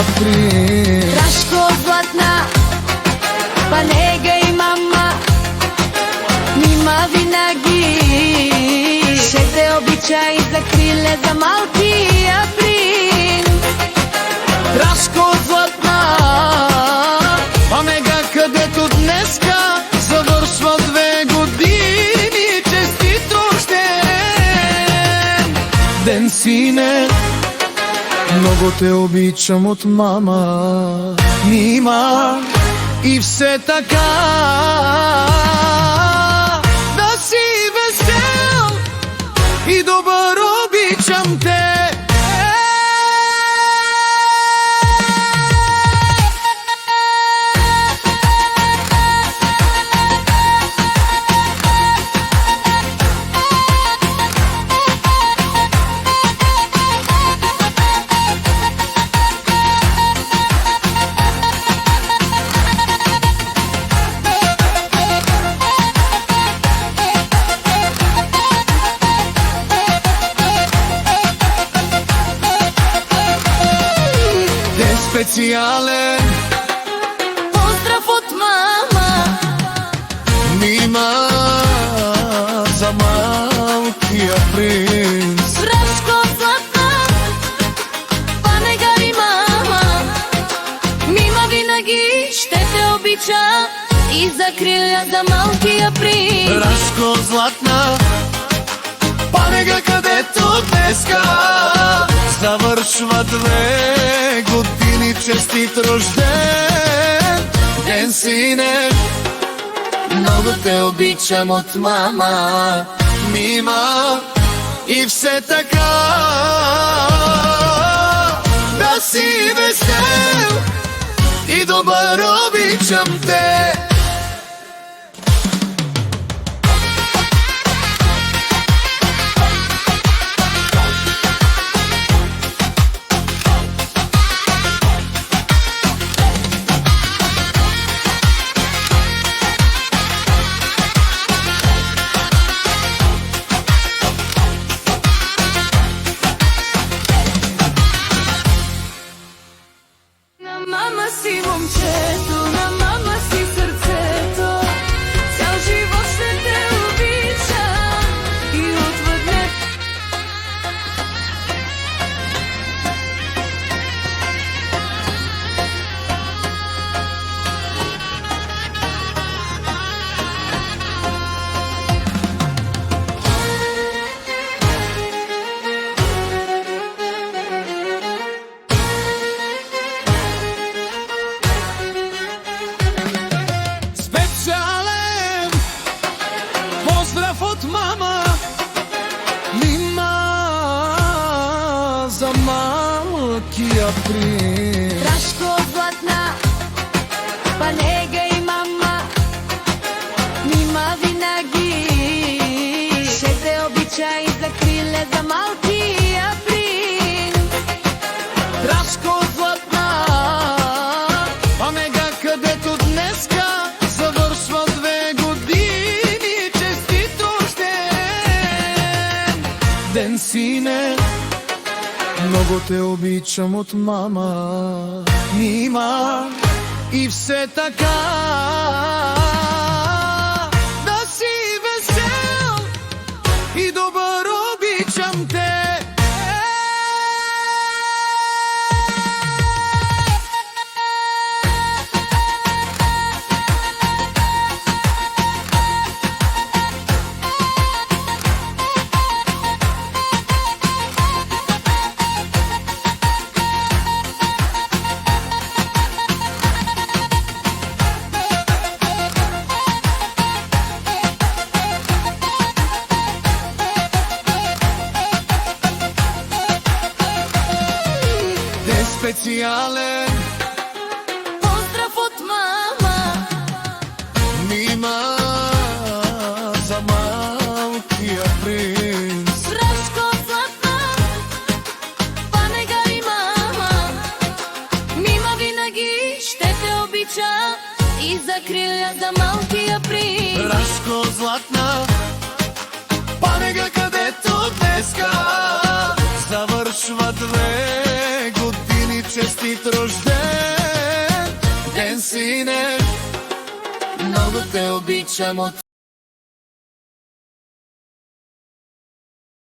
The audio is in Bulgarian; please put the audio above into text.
април. Рашко златна, па нега и мама, нима винаги ще те обича и закриле за малкия принц. Рашко златна, а нега, където днеска завършва 2 години. Честит рожден ден, сине! Много те обичам от мама, нима и все така да си весел и добър, обичам те. Специален поздрав от мама, нима за малкия принц. Рашко златна, па нега и мама, нима винаги ще те обича и закриля за малкия принц. Рашко златна, па нега, където днеска завършва 2 години. Честит рожден ден, сине! Много те обичам от мама, нима и все така да си весел и добър, обичам те. Мама си момчето, на мама си сърцето, цял живот ще те обичам и отвъд не. Поздрав от мама, нима за малкия принц. Рашко златна, па нега и мама, нима винаги ще те обича и закриле за малкия принц. Рашко златна, а нега, където днеска завършва 2 години. Честит рожден ден, сине! Много те обичам от мама, нима и все така да си весел и добър, обичам те. Специален поздрав от мама, нима за малкия принц. Рашко златна, па нега и мама, нима винаги ще те обича и закриля за малкия принц. Рашко златна, па нега, където днеска завършва 2 години. Честит рожден sine, mnogo te običam od